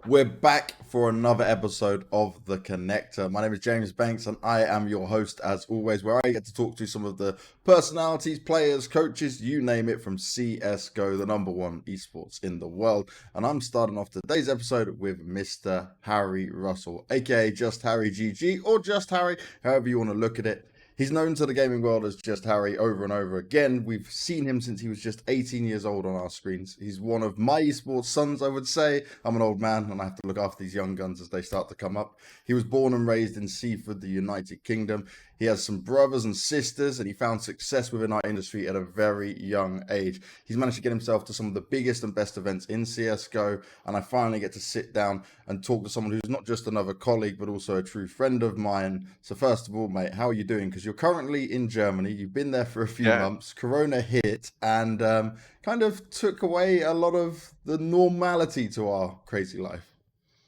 We're back for another episode of The Connector. My name is James Banks and I am your host as always, where I get to talk to some of the personalities, players, coaches, you name it, from CSGO, the number one esports in the world. And I'm starting off today's episode with Mr. Harry Russell, aka Just Harry GG, or Just Harry, however you want to look at it. He's known to the gaming world as Just Harry over and over again. We've seen him since he was just 18 years old on our screens. He's one of my esports sons, I would say. I'm an old man and I have to look after these young guns as they start to come up. He was born and raised in Seaford, the United Kingdom. He has some brothers and sisters and he found success within our industry at a very young age. He's managed to get himself to some of the biggest and best events in CSGO, and I finally get to sit down and talk to someone who's not just another colleague but also a true friend of mine. So first of all, mate, how are you doing? Because you're currently in Germany. You've been there for a few Yeah, months. Corona hit and kind of took away a lot of the normality to our crazy life.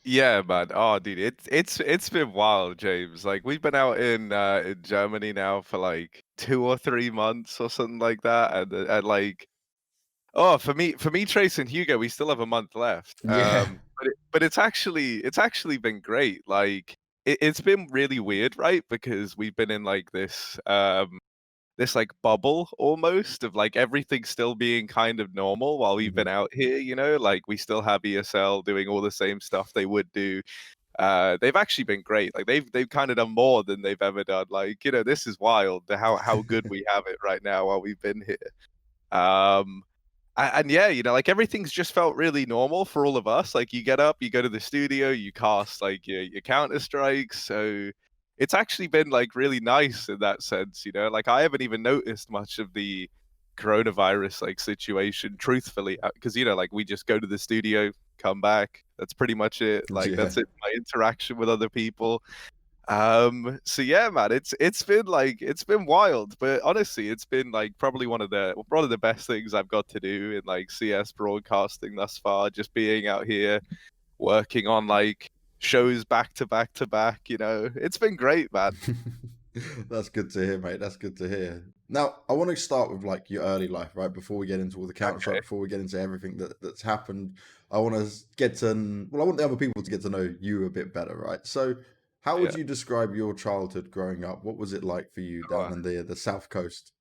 yeah, man. Oh, dude, it's been wild, James. Like we've been out in Germany now for like 2 or 3 months or something like that, and like for me, Trace and Hugo, we still have a month left. Yeah. But it's actually been great. Like it's been really weird, right? Because we've been in like this like bubble almost of like everything still being kind of normal while we've Mhm. been out here, like we still have ESL doing all the same stuff they would do. They've actually been great. Like they've kind of done more than they've ever done. Like, this is wild how good we have it right now while we've been here. Um and yeah, like everything's just felt really normal for all of us. Like you get up, you go to the studio, you cast like your Counter Strikes. So it's actually been like really nice in that sense. Like I haven't even noticed much of the coronavirus like situation, truthfully, because like we just go to the studio, come back. That's pretty much it. Like Yeah. that's it. My interaction with other people. So yeah, man, it's been wild, but honestly, it's been like probably one of the best things I've got to do in like CS broadcasting thus far, just being out here working on like shows back to back to back, It's been great, man. That's good to hear, mate. That's good to hear. Now, I want to start with like your early life, right? Before we get into all the Counter Strike, Okay. before we get into everything that's happened, I want to I want the other people to get to know you a bit better, right? So, how would Yeah. you describe your childhood growing up? What was it like for you down Sure. in the South Coast?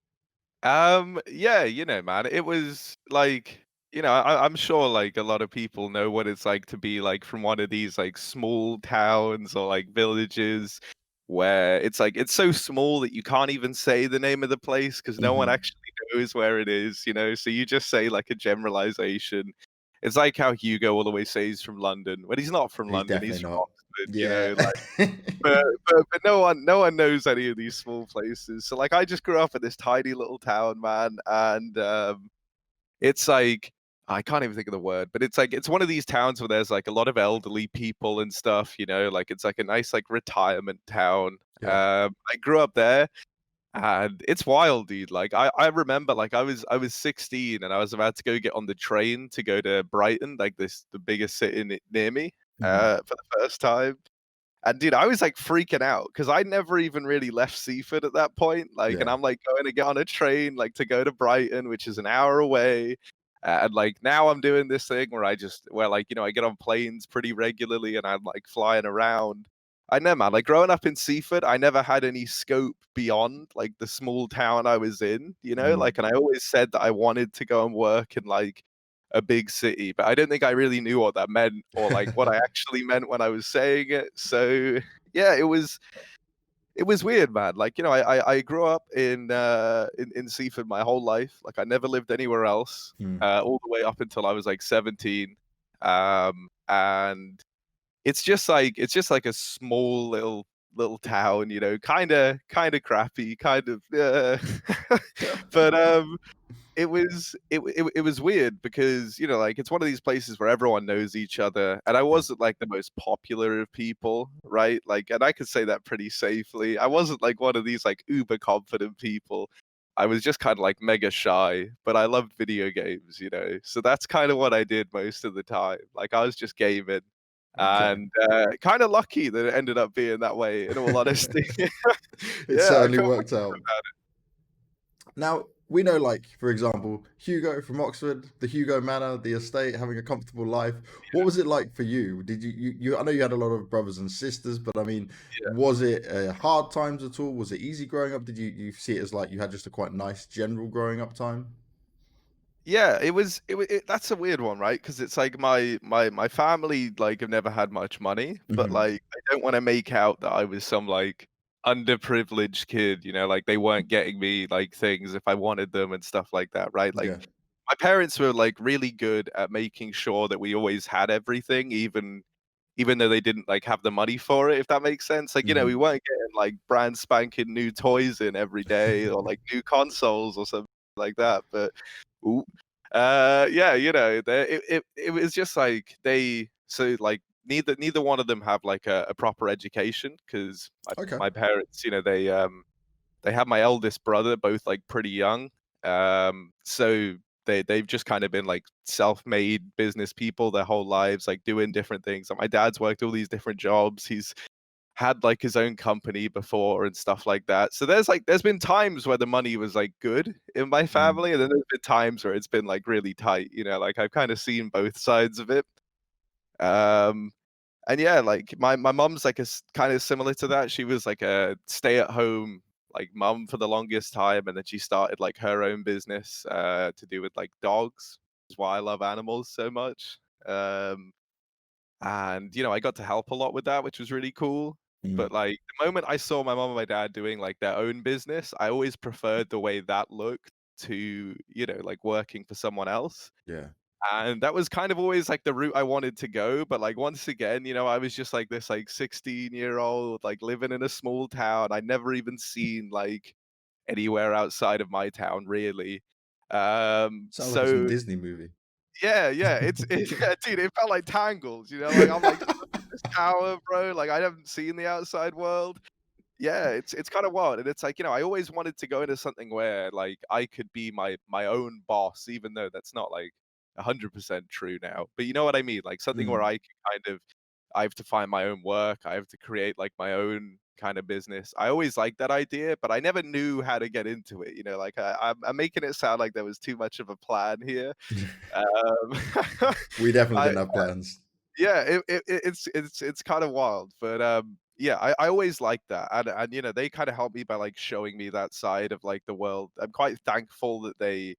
Yeah, man, it was like, I'm sure like a lot of people know what it's like to be like from one of these like small towns or like villages where it's like it's so small that you can't even say the name of the place because no one Hmm. actually knows where it is. So you just say like a generalization. It's like how Hugo will always say he's from London when he's not from He's London, definitely he's from not. Oxford, Yeah. like but no one knows any of these small places. So like I just grew up in this tiny little town, man, and it's like I can't even think of the word, but it's like it's one of these towns where there's like a lot of elderly people and stuff. Like it's like a nice like retirement town. Yeah. I grew up there and it's wild, dude. Like I remember like I was 16 and I was about to go get on the train to go to Brighton, like the biggest city near me, Hmm. for the first time. And dude, I was like freaking out because I never even really left Seaford at that point. Like, and Yeah. I'm like going to get on a train, like to go to Brighton, which is an hour away. And like now I'm doing this thing where like, I get on planes pretty regularly and I'm like flying around. I know, man, like growing up in Seaford, I never had any scope beyond like the small town I was in, Hmm. like, and I always said that I wanted to go and work in like a big city, but I don't think I really knew what that meant or like what I actually meant when I was saying it. So yeah, it was weird, man. Like, I grew up in Seaford my whole life. Like I never lived anywhere else, all the way up until I was like 17. And it's just like a small little town, kind of crappy, kind of but it was weird because like it's one of these places where everyone knows each other, and I Yeah. wasn't like the most popular of people, right? Like, and I could say that pretty safely. I wasn't like one of these like uber confident people. I was just kind of like mega shy, but I loved video games. So that's kind of what I did most of the time. Like I was just gaming, Okay. and kind of lucky that it ended up being that way. In all honesty, It yeah, I certainly can't. worked out. Now, we know, like, for example, Hugo from Oxford, the Hugo Manor, the estate, having a comfortable life. What was it like for you? Did you I know you had a lot of brothers and sisters, but I mean, Yeah. was it hard times at all? Was it easy growing up? Did you see it as like you had just a quite nice general growing up time? Yeah, that's a weird one, right? Because it's like my family, like, have never had much money, but, Hmm. like, I don't wanna make out that I was some, like, underprivileged kid, like, they weren't getting me, like, things if I wanted them and stuff like that, right? Like, Yeah. my parents were, like, really good at making sure that we always had everything, even though they didn't, like, have the money for it, if that makes sense. Like, we Hmm. weren't getting, like, brand spanking new toys in every day or, like, new consoles or something like that, but ooh, yeah, it was just like like, neither one of them have, like, a proper education 'cause Okay. my parents, they have my eldest brother, both, like, pretty young, so they've just kinda been, like, self-made business people their whole lives, like, doing different things, and my dad's worked all these different jobs, he's had, like, his own company before and stuff like that, so there's been times where the money was, like, good in my Mm. family, and then there's been times where it's been, like, really tight, like, I've kinda seen both sides of it, um and yeah, like my mom's like a kind of similar to that. She was like a stay-at-home like mom for the longest time, and then she started like her own business to do with like dogs. Is why I love animals so much. Um, and I got to help a lot with that, which was really cool. But Mm. like the moment I saw my mom and my dad doing like their own business, I always preferred the way that looked to like working for someone else. Yeah. And that was kind of always, like, the route I wanted to go, but, like, once again, I was just, like, this, like, 16-year-old, like, living in a small town. I'd never even seen, like, anywhere outside of my town, really. Sounds like it's from a So Disney movie. yeah, yeah, yeah, dude, it felt like Tangled, like, I'm, like, stuck in this tower, bro, like, I haven't seen the outside world. Yeah, it's kinda wild, and it's like, I always wanted to go into something where, like, I could be my own boss, even though that's not, like, 100% true now, but you know what I mean? Like, something where Mm. I can I have to find my own work, I have to create, like, my own kinda business. I always liked that idea, but I never knew how to get into it, like, I'm making it sound like there was too much of a plan here. Um, We definitely I didn't have plans. yeah, it's kind of wild, but, yeah, I always liked that, and they kinda helped me by, like, showing me that side of, like, the world. I'm quite thankful that they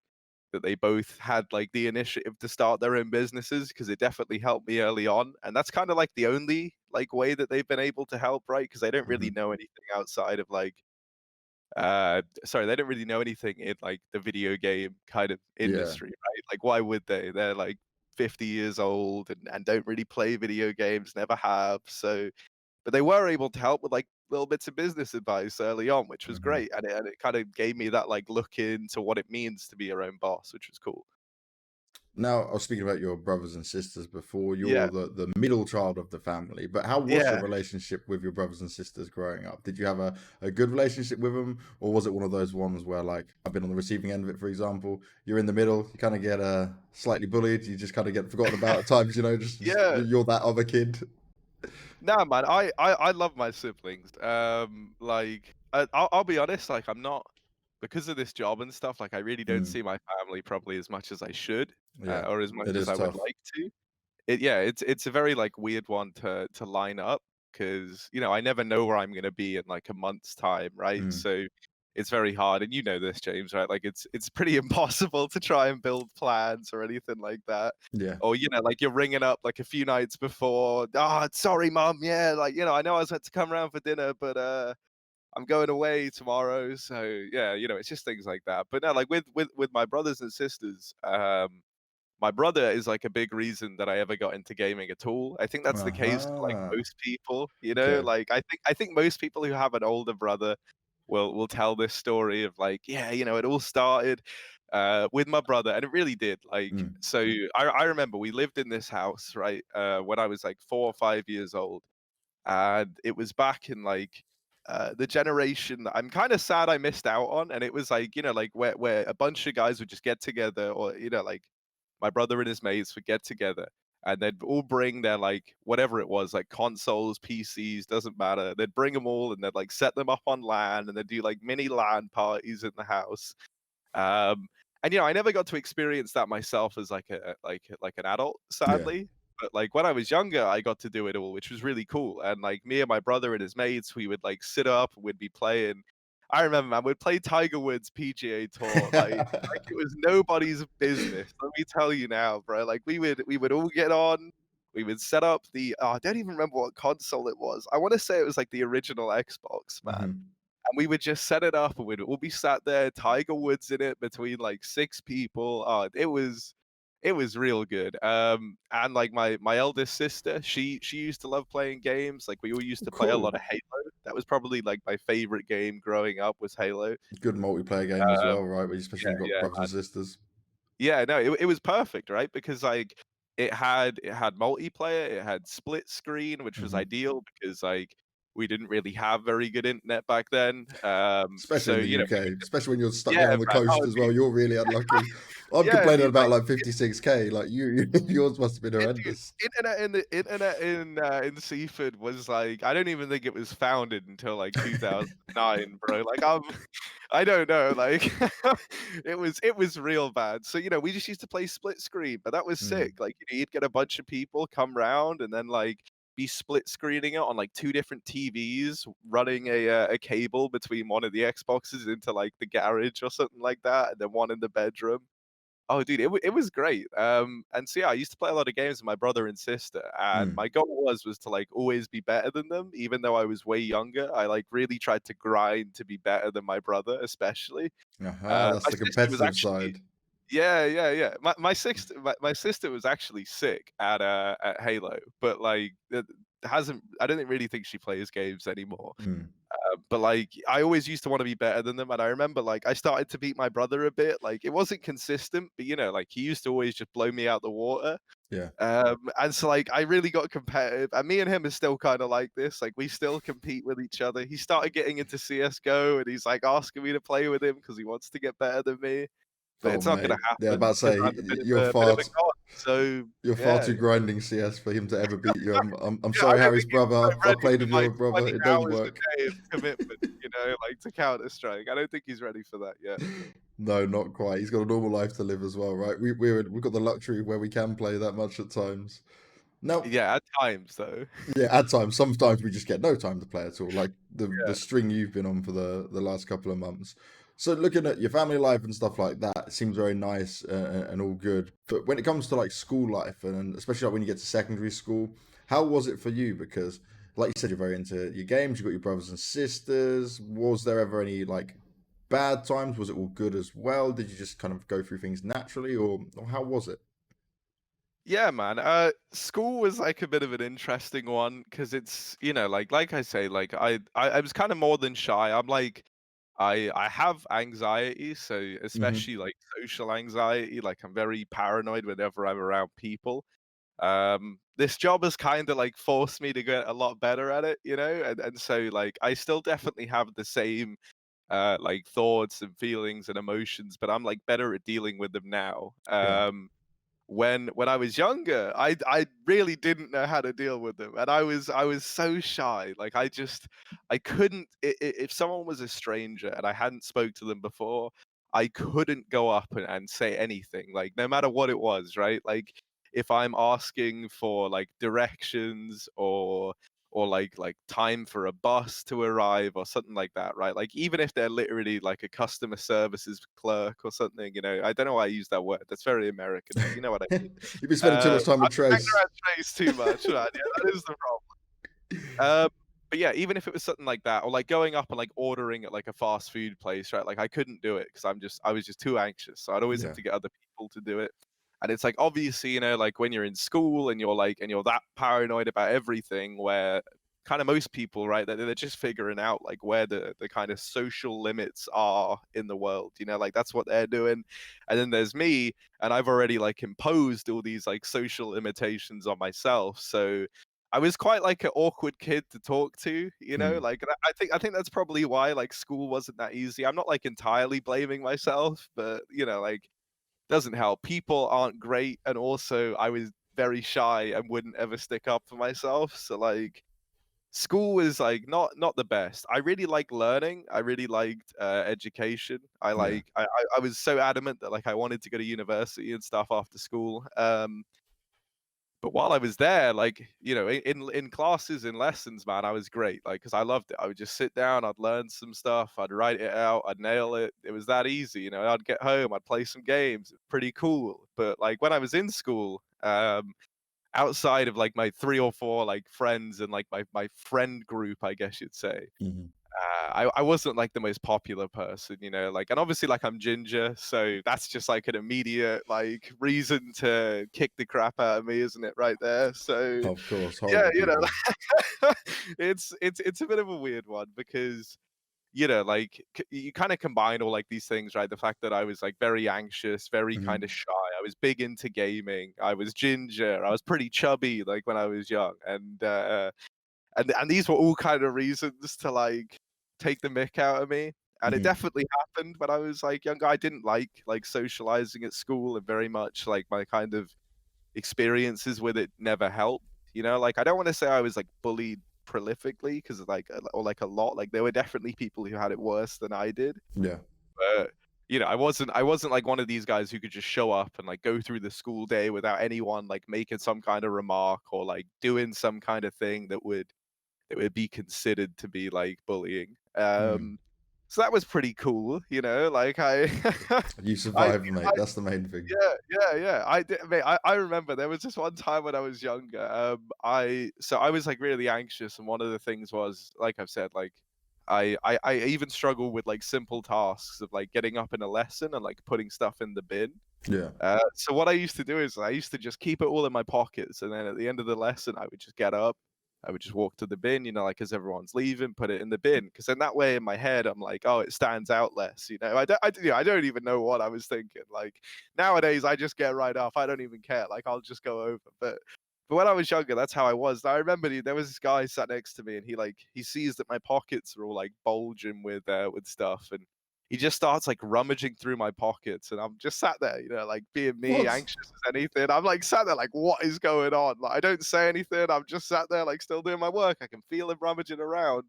both had, like, the initiative to start their own businesses because it definitely helped me early on, and that's kinda, like, the only, like, way that they've been able to help, right? Because they don't really Mhm. know anything outside of, like, sorry, they don't really know anything in, like, the video game kind of Yeah. industry, right? Like, why would they? They're, like, 50 years old and don't really play video games, never have, so but they were able to help with, like, little bits of business advice early on, which was Mhm. great, and it kinda gave me that, like, look into what it means to be your own boss, which was cool. Now, I was speaking about your brothers and sisters before. You're Yeah. the middle child of the family, but how was the Yeah. relationship with your brothers and sisters growing up? Did you have a good relationship with them, or was it one of those ones where, like, I've been on the receiving end of it, for example, you're in the middle, you kind of get slightly bullied, you just kind of get forgotten about at times, just Yeah. you're that other kid. Nah, man, I love my siblings. Like, I'll be honest, like, I'm not because of this job and stuff, like, I really don't Mm. see my family probably as much as I should, Yeah, or as much it as is I would tough. like to. Yeah, it's a very, like, weird one to line up because I never know where I'm gonna be in, like, a month's time, right? Mm. So, it's very hard, and you know this, James, right? Like, it's pretty impossible to try and build plans or anything like that. Yeah. Or, like, you're ringing up, like, a few nights before, "Ah, sorry, mum, yeah, like, I know I was meant to come around for dinner, but, I'm going away tomorrow." So, yeah, it's just things like that. But no, like, with my brothers and sisters, my brother is, like, a big reason that I ever got into gaming at all. I think that's the case for, like, Uh-huh. most people, Okay. like, I think most people who have an older brother will tell this story of, like, yeah, it all started, with my brother, and it really did, like, Mm. so I remember we lived in this house, right, when I was, like, 4 or 5 years old, and it was back in, like, the generation that I'm kinda sad I missed out on, and it was, like, like, where a bunch of guys would just get together or, like, my brother and his mates would get together, and they'd all bring their, like, whatever it was, like, consoles, PCs, doesn't matter. They'd bring them all, and they'd, like, set them up on LAN, and they'd do, like, mini LAN parties in the house, Um, and I never got to experience that myself as like an adult, Yeah. sadly. But like when I was younger, I got to do it all, which was really cool. And like me and my brother and his mates, we would like sit up and we'd be playing. I remember, man, we'd play Tiger Woods PGA Tour like it was nobody's business. Let me tell you now, bro. Like we would all get on. We would set up the I don't even remember what console it was. I want to say it was like the original Xbox, man. Hmm. And we would just set it up and we'd all be sat there, Tiger Woods in it between like 6 people. Oh, it was real good. And like my eldest sister, she used to love playing games. Like we all used to play a lot Cool. of Halo. That was probably like my favorite game growing up was Halo. Good multiplayer game as Um, well, right? Where especially yeah, you've got yeah, brothers and sisters. yeah, no, it was perfect, right? Because like it had multiplayer, it had split screen, which was Hmm. ideal because like we didn't really have very good internet back then. Especially So in the we UK, would just especially when you're stuck yeah, there on the man. coast Oh, as dude, well. You're really unlucky. I'm yeah, complaining dude, about like like 56K. Like yours must have been dude, horrendous. internet in Seaford was like I don't even think it was founded until like 2009, bro. Like I don't know, like it was real bad. So we just used to play split screen, but that was sick. Mm. Like you'd get a bunch of people come round and then like be split screening it on like two different TVs, running a cable between one of the Xboxes into like the garage or something like that, and then one in the bedroom. Oh, dude, it was great. And so yeah, I used to play a lot of games with my brother and sister, and Mm. my goal was to like always be better than them, even though I was way younger. I like really tried to grind to be better than my brother, especially. Aha, that's My the sister was competitive actually side. yeah, yeah, yeah. My sister was actually sick at Halo, but like it hasn't. I don't really think she plays games anymore. Mm. But like I always used to want to be better than them, and I remember like I started to beat my brother a bit. Like it wasn't consistent, but like he used to always just blow me out the water. Yeah. And so like I really got competitive, and me and him are still kind of like this. Like we still compete with each other. He started getting into CS:GO, and he's like asking me to play with him because he wants to get better than me. But Oh it's not gonna mate, yeah, I was about happen to because say I'm a bit of a god. So you're far yeah, too grinding CS for him to ever beat you. I'm yeah, I sorry, don't Harry's think he's brother. quite I've ready played for with like your brother. 20 It don't hours work. a day of commitment, like to Counter Strike. I don't think he's ready for that yet. No, not quite. He's got a normal life to live as well, right? We've got the luxury where we can play that much at times. Now, Yeah, at times though. yeah, at times. Sometimes we just get no time to play at all, like the Yeah. string you've been on for the last couple of months. So looking at your family life and stuff like that, it seems very nice and all good. But when it comes to like school life and especially like when you get to secondary school, how was it for you? Because like you said, you're very into your games. You got your brothers and sisters. Was there ever any like bad times? Was it all good as well? Did you just kind of go through things naturally, or how was it? Yeah, man. School was like a bit of an interesting one because it's like I say, like I was kind of more than shy. I'm like I have anxiety, so Hmm. especially like social anxiety. Like I'm very paranoid whenever I'm around people. This job has kind of like forced me to get a lot better at it, and so like I still definitely have the same like thoughts and feelings and emotions, but I'm like better at dealing with them now. Yeah, When I was younger, I really didn't know how to deal with them, and I was so shy. Like I couldn't if someone was a stranger and I hadn't spoke to them before, I couldn't go up and say anything. Like no matter what it was, right? Like if I'm asking for like directions or like time for a bus to arrive or something like that, right? Like even if they're literally like a customer services clerk or something, I don't know why I use that word. That's very American, but you know what I mean. you've been spending too much time with I'm hanging Trace. around Trace too much, man. Yeah, that is the problem. Um, but yeah, even if it was something like that, or like going up and like ordering at like a fast food place, right? Like I couldn't do it because I was just too anxious. So I'd always have Yeah, to get other people to do it. And it's like obviously, like when you're in school and you're that paranoid about everything, where kind of most people, right, they're just figuring out like where the kind of social limits are in the world, like that's what they're doing. And then there's me, and I've already like imposed all these like social limitations on myself. So I was quite like an awkward kid to talk to, mm, like I think that's probably why like school wasn't that easy. I'm not like entirely blaming myself, but like doesn't help. People aren't great, and also I was very shy and wouldn't ever stick up for myself. So like school was like not the best. I really liked learning. I really liked education. Yeah. I was so adamant that like I wanted to go to university and stuff after school. But while I was there, like, you know, in classes, in lessons, man, I was great. Like, because I loved it. I would just sit down, I'd learn some stuff, I'd write it out, I'd nail it. It was that easy, you know. I'd get home, I'd play some games, pretty cool. But like when I was in school, outside of like my 3 or 4 like friends and like my friend group, I guess you'd say, Hmm. I wasn't like the most popular person, you know, like, and obviously like I'm ginger, so that's just like an immediate like reason to kick the crap out of me, isn't it, right there? So Of course, yeah, horrible you know, people. it's a bit of a weird one because you know, like you kind of combine all like these things, right? The fact that I was like very anxious, very kind of Hmm. shy. I was big into gaming. I was ginger. I was pretty chubby, like when I was young, and these were all kind of reasons to like take the mick out of me. And it Hmm. definitely happened when I was like younger. I didn't like socializing at school, and very much like my kind of experiences with it never helped. You know, like I don't want to say I was like bullied prolifically because like or like a lot. Like there were definitely people who had it worse than I did. Yeah. But you know, I wasn't like one of these guys who could just show up and like go through the school day without anyone like making some kind of remark or like doing some kind of thing that would be considered to be like bullying. Mm. So that was pretty cool, you know. Like I, You I, survived, mate. That's the main thing. yeah, yeah, yeah. I did. Mate, I remember there was this one time when I was younger. I was like really anxious, and one of the things was, like I've said, like I even struggle with like simple tasks of like getting up in a lesson and like putting stuff in the bin. Yeah. So what I used to do is I used to just keep it all in my pockets, and then at the end of the lesson, I would just get up, I would just walk to the bin, you know, like as everyone's leaving, put it in the bin, because then that way in my head, I'm like, oh, it stands out less, you know. I don't even know what I was thinking. Like nowadays, I just get right off. I don't even care. Like I'll just go over. But when I was younger, that's how I was. I remember there was this guy sat next to me, and he sees that my pockets are all like bulging with stuff, and he just starts like rummaging through my pockets, and I'm just sat there, you know, like being me, What? anxious as anything. I'm like sat there, like, what is going on? Like, I don't say anything. I'm just sat there, like, still doing my work. I can feel him rummaging around,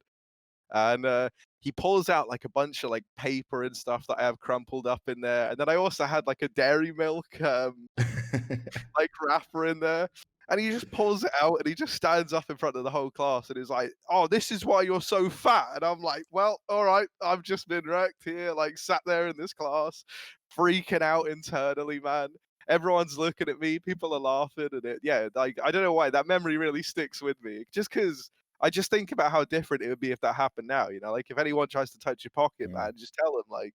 and he pulls out like a bunch of like paper and stuff that I have crumpled up in there, and then I also had like a dairy milk like wrapper in there. And he just pulls it out and he just stands up in front of the whole class and is like, "Oh, this is why you're so fat." And I'm like, "Well, all right, I've just been wrecked here, like sat there in this class, freaking out internally, man. Everyone's looking at me, people are laughing, and yeah, like I don't know why that memory really sticks with me. Just because I just think about how different it would be if that happened now. You know, like if anyone tries to touch your pocket, Mm. man, just tell them like,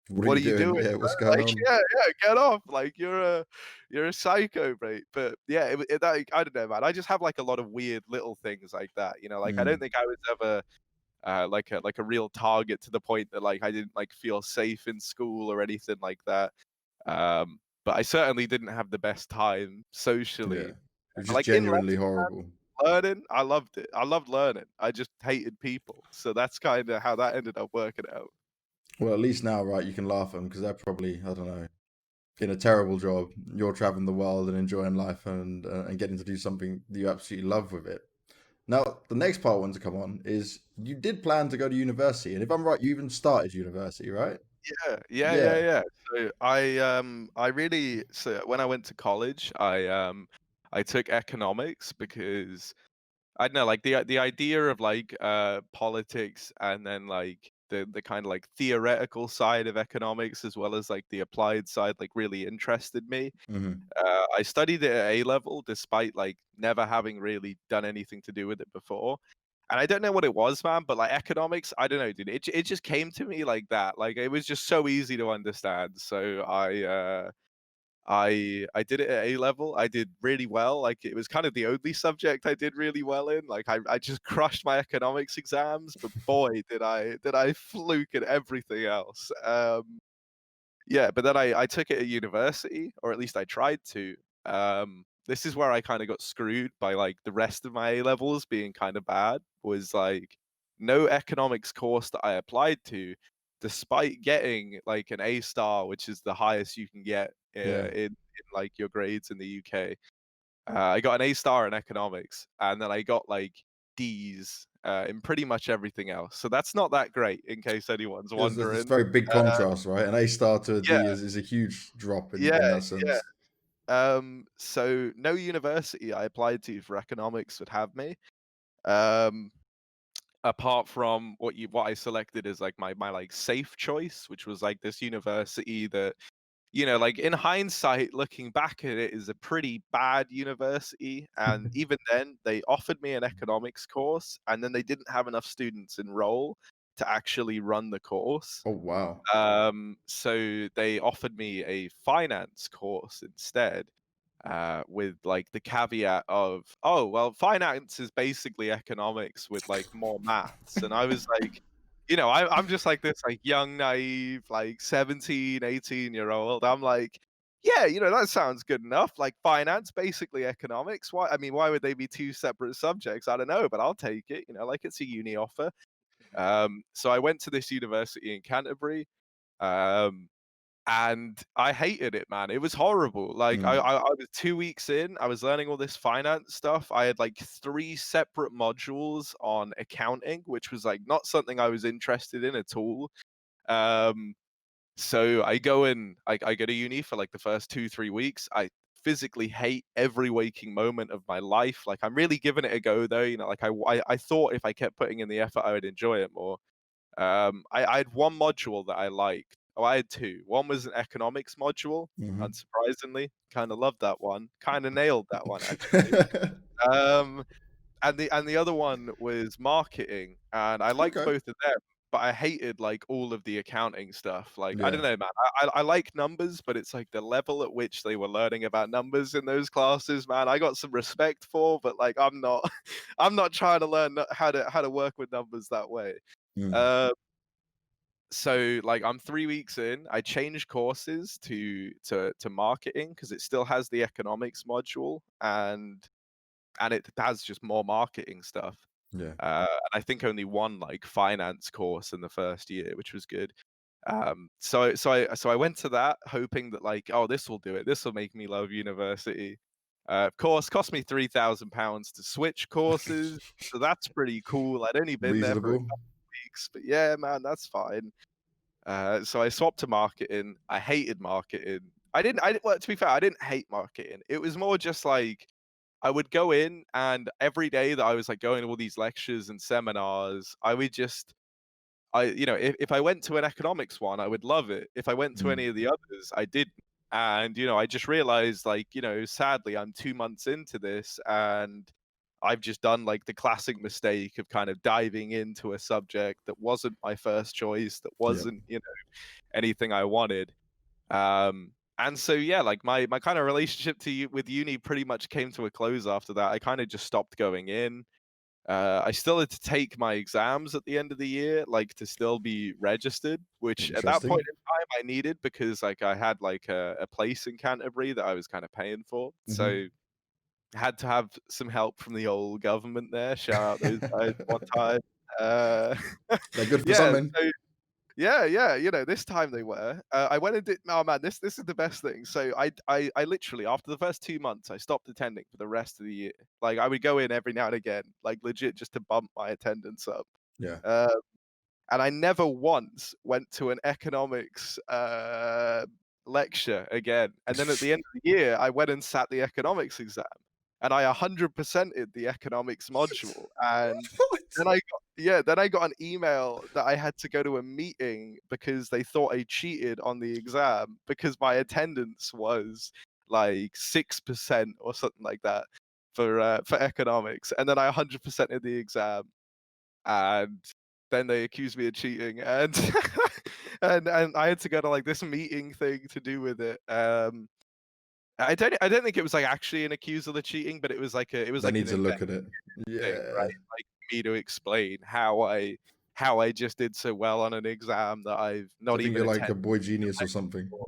What are what you are you doing? doing, Yeah, what's bro? going Like, on? yeah, yeah, get off. Like, you're a psycho, mate. But yeah, like, I don't know, man. I just have like a lot of weird little things like that. You know, like I don't Mm. think I was ever like a real target to the point that like I didn't like feel safe in school or anything like that. But I certainly didn't have the best time Yeah. socially. It's But just like in genuinely lessons, horrible. learning, I loved it. I loved learning. I just hated people. So that's kind of how that ended up working out. Well, at least now, right, you can laugh at them because they're probably, I don't know, in a terrible job. You're traveling the world and enjoying life and getting to do something that you absolutely love with it. Now, the next part I want to come on is you did plan to go to university, and if I'm right, you even started university, right? Yeah, yeah, yeah, Yeah. yeah. So I really so when I went to college, I took economics because I don't know, like the idea of like politics and then like the kind of like theoretical side of economics as well as like the applied side like really interested me. Hmm. I studied it at A level despite like never having really done anything to do with it before. And I don't know what it was, man, but like economics, I don't know, dude. It just came to me like that. Like it was just so easy to understand. So I did it at A level. I did really well. Like it was kind of the only subject I did really well in. Like I just crushed my economics exams, but boy, did I fluke at everything else. Yeah, but then I took it at university, or at least I tried to. This is where I kinda got screwed by, like, the rest of my A levels being kinda bad, was, like, no economics course that I applied to, despite getting, like, an A star, which is the highest you can get, Yeah. in, like, your grades in the UK. I got an A star in economics, and then I got, like D's in pretty much everything else. So that's not that great, in case anyone's There's this wondering. very big Uh, contrast, right? An A star to a yeah, D is a huge drop yeah, in that yeah. sense. So no university I applied to for economics would have me. Um, Apart from what I selected as like my like safe choice, which was like this university that, like in hindsight, looking back at it, is a pretty bad university. And even then, they offered me an economics course, and then they didn't have enough students enroll to actually run the course. Oh wow. So they offered me a finance course instead, with like the caveat of, oh, well, finance is basically economics with like more maths. And I was like, I'm just like this like young, naive, like 17, 18-year-old. I'm like, yeah, that sounds good enough. Like finance, basically economics. Why would they be two separate subjects? I don't know, but I'll take it, like it's a uni offer. So I went to this university in Canterbury. Um, and I hated it, man. It was horrible. Like I, Mm, I, I was 2 weeks in. I was learning all this finance stuff. I had like 3 separate modules on accounting, which was like not something I was interested in at all. Um, so I go in. I go to uni for like the first 2-3 weeks. I physically hate every waking moment of my life. Like I'm really giving it a go though. Like I thought if I kept putting in the effort, I would enjoy it more. I had one module that I liked. Oh, I had two. One was an economics module, mhm. unsurprisingly. Kind of loved that one. Kind of nailed that one actually. Um, and the other one was marketing, and I liked Okay. both of them, but I hated like all of the accounting stuff. Like I don't Yeah. know, man. I like numbers, but it's like the level at which they were learning about numbers in those classes, man. I got some respect for, but like I'm not, I'm not trying to learn how to work with numbers that way. Mm, Uh, so like I'm 3 weeks in, I changed courses to marketing because it still has the economics module, and it has just more marketing stuff. yeah. And I think only one like finance course in the first year, which was good. So I went to that hoping that like, oh, this will do it. This will make me love university. Of course, cost me £3,000 to switch courses, so that's pretty cool. I'd only been there for a Reasonable. couple weeks, but yeah, man, that's fine. So I swapped to marketing. I hated marketing. Well, to be fair, I didn't hate marketing. It was more just like I would go in, and every day that I was like going to all these lectures and seminars, I would just, if I went to an economics one, I would love it. If I went to Mm, any of the others, I didn't. And, I just realized like, sadly, I'm 2 months into this, and I've just done like the classic mistake of kind of diving into a subject that wasn't my first choice, that yeah. wasn't, anything I wanted. And so yeah, like my kind of relationship with uni pretty much came to a close after that. I kind of just stopped going in. I still had to take my exams at the end of the year, like to still be registered, which at that point Interesting. in time I needed because like I had like a place in Canterbury that I was kind of paying for. Hmm. So had to have some help from the old government there. Shout out those guys one time. Uh, They're good for yeah, something. so yeah, yeah, this time they were. I went and did. Oh man, this is the best thing. So I literally after the first 2 months, I stopped attending for the rest of the year. Like I would go in every now and again, like legit just to bump my attendance up. Yeah. Uh, and I never once went to an economics lecture again. And then at the end of the year, I went and sat the economics exam, and I 100%ed the economics module. And What? then I got an email that I had to go to a meeting because they thought I cheated on the exam because my attendance was like 6% or something like that for economics. And then I 100%ed the exam, and then they accused me of cheating, and and I had to go to like this meeting thing to do with it. I don't think it was like actually an accusal of cheating, but it was They like need an to look investing at it. thing, Yeah. right? Like me to explain how I just did so well on an exam that I've I not think even you're like attended a boy in genius my or something. before.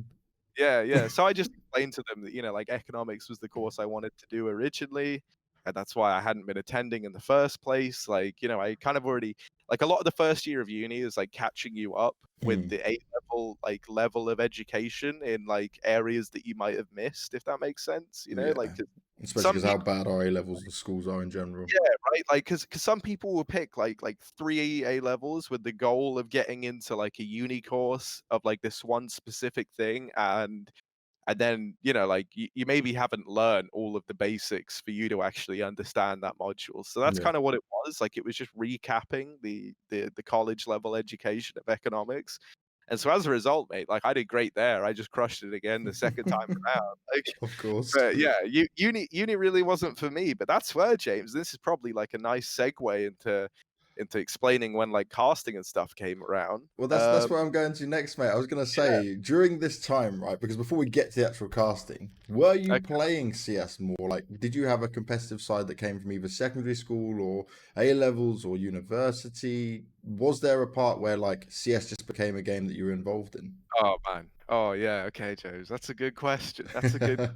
Yeah, yeah. So I just explained to them that, like economics was the course I wanted to do originally, and that's why I hadn't been attending in the first place. Like, I kind of already like a lot of the first year of uni is like catching you up with Mm, the A level level of education in like areas that you might have missed, if that makes sense. yeah. Like Especially some because how people, bad our A levels and schools are in general. yeah, right, like because some people will pick like 3 A levels with the goal of getting into like a uni course of like this one specific thing, and then, like, you maybe haven't learned all of the basics for you to actually understand that module. So that's Yeah. kind of what it was. Like, it was just recapping the college level education of economics. And so as a result, mate, like, I did great there. I just crushed it again the second time around. Like, Of course. but yeah, uni really wasn't for me. But that's where, James, this is probably like a nice segue into explaining when like casting and stuff came around. Well, that's where I'm going to next, mate. I was going to Yeah. say during this time, right? Because before we get to the actual casting, were you Okay. playing CS more? Like, did you have a competitive side that came from either secondary school or A levels or university? Was there a part where like CS just became a game that you were involved in? Oh man. Oh yeah. Okay, James. That's a good question. That's a good.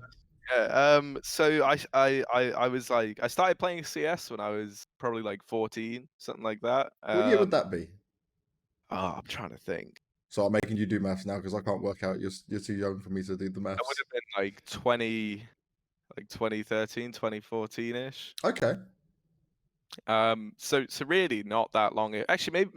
Yeah, so I was like I started playing CS when I was probably like 14, something like that. What year would that be? I'm trying to think. So I'm making you do maths now because I can't work out. You're too young for me to do the That would maths. have been like 2013, 2014-ish. Okay. So really not that long. Actually,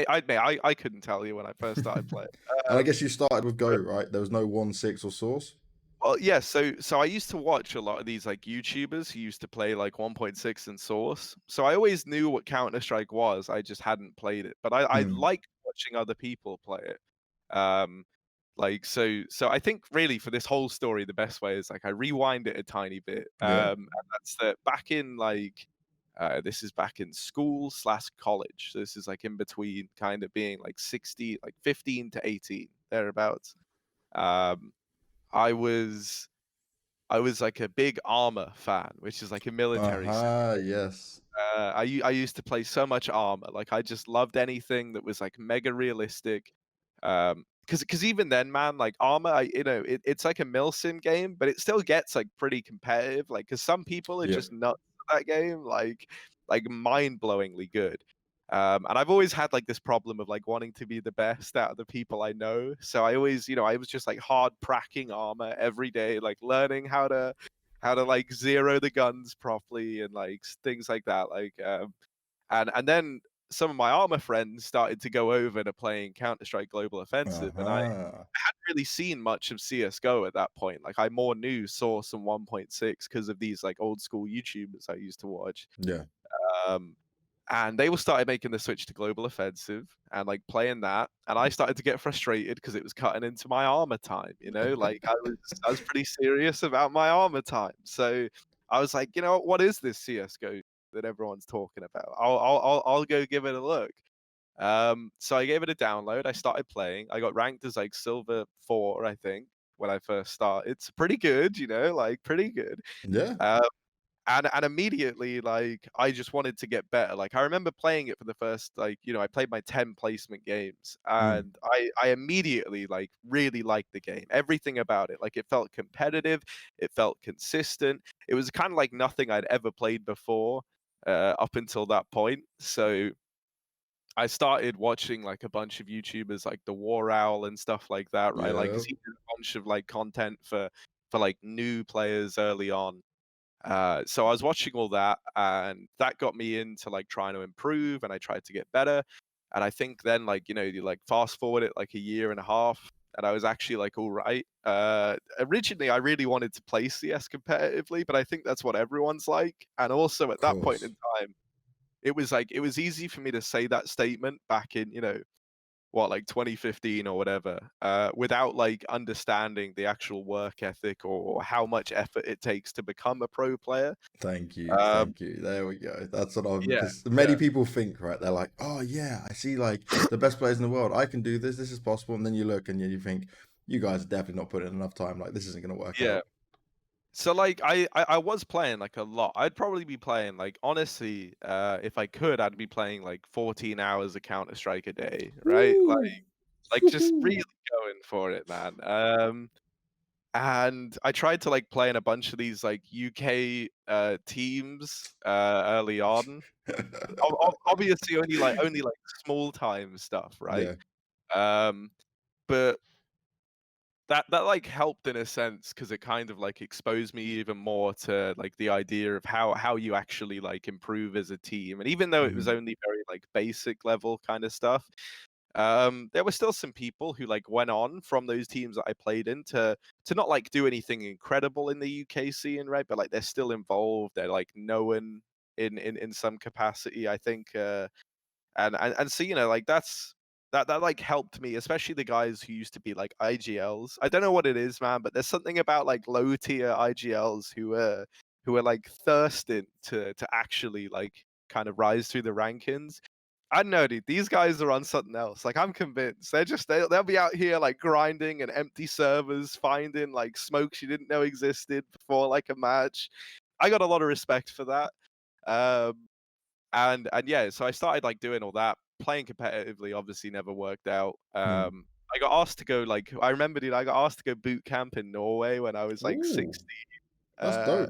I couldn't tell you when I first started playing. And I Um, guess you started with Go, right? There was no 1.6 or Source. Well, yeah, so I used to watch a lot of these like YouTubers who used to play like 1.6 and Source. So I always knew what Counter-Strike was. I just hadn't played it. But I Hmm. liked watching other people play it. Um like so I think really for this whole story the best way is like I rewind it a tiny bit. Yeah. And that's that back in like this is back in school slash college. So this is like in between kind of being like 60, like 15 to 18, thereabouts. Um I was I was like a big Armor fan, which is like a military sim. Uh-huh. Yes. I used to play so much Armor. Like I just loved anything that was like mega realistic. Because even then, man, like Armor, it's like a mil sim game, but it still gets like pretty competitive. Like, because some people are Yeah. just nuts at that game, like mind-blowingly good. And I've always had like this problem of like wanting to be the best out of the people I know. So I always, I was just like hard pracking Armor every day, like learning how to like zero the guns properly and like things like that. And then some of my Armor friends started to go over to playing Counter-Strike Global Offensive, and I Uh-huh. hadn't really seen much of CS:GO at that point. Like I more knew Source and 1.6 because of these like old school YouTubers I used to watch. Yeah. Um, and they all started making the switch to Global Offensive and like playing that, and I started to get frustrated because it was cutting into my Armor time. Like I was pretty serious about my Armor time, so I was like, what is this CS:GO that everyone's talking about? I'll go give it a look. So I gave it a download. I started playing. I got ranked as like silver 4, I think, when I first started. It's pretty good, like pretty good. Yeah. Uh, and immediately, like, I just wanted to get better. Like, I remember playing it for the first, like, I played my 10 placement games, Mm. and I immediately, like, really liked the game. Everything about it. Like, it felt competitive, it felt consistent. It was kind of like nothing I'd ever played before, up until that point. So I started watching like a bunch of YouTubers like the War Owl and stuff like that, right? Like, Yeah. because he did a bunch of like content for like new players early on. So I was watching all that, and that got me into like trying to improve, and I tried to get better. And I think then, like, you like fast forward it like a year and a half, and I was actually like all right. Originally, I really wanted to play CS competitively, but I think that's what everyone's like. And also Of at that point course. in time, it was easy for me to say that statement back in, what, like 2015 or whatever, without like understanding the actual work ethic or how much effort it takes to become a pro player. Thank you. Um, Thank you. There we go. That's what I'm yeah, because many yeah, people think, right? They're like, oh yeah, I see like the best players in the world. I can do this. This is possible. And then you look and you think, you guys are definitely not putting in enough time. Like this isn't gonna work yeah. out. So like I was playing like a lot. I'd probably be playing like honestly, if I could, I'd be playing like 14 hours of Counter Strike a day, right? Woo! Like just really going for it, man. And I tried to like play in a bunch of these like UK teams early on. Obviously only like small time stuff, right? Yeah. Um, but that like helped in a sense because it kind of like exposed me even more to like the idea of how you actually like improve as a team. And even though it was Hmm. only very like basic level kind of stuff, there were still some people who like went on from those teams that I played in to not like do anything incredible in the UK scene, right? But like they're still involved. They're like known in some capacity, I think. And so like that like helped me, especially the guys who used to be like IGLs. I don't know what it is, man, but there's something about like low tier IGLs who are like thirsting to actually like kind of rise through the rankings. I don't know, dude. These guys are on something else. Like I'm convinced they'll be out here like grinding and empty servers, finding like smokes you didn't know existed before like a match. I got a lot of respect for that. Um, and yeah, so I started like doing all that. Playing competitively obviously never worked out. Hmm. I got asked to go like I remember, dude. I got asked to go boot camp in Norway when I was like Ooh, 16. that's Uh, dope.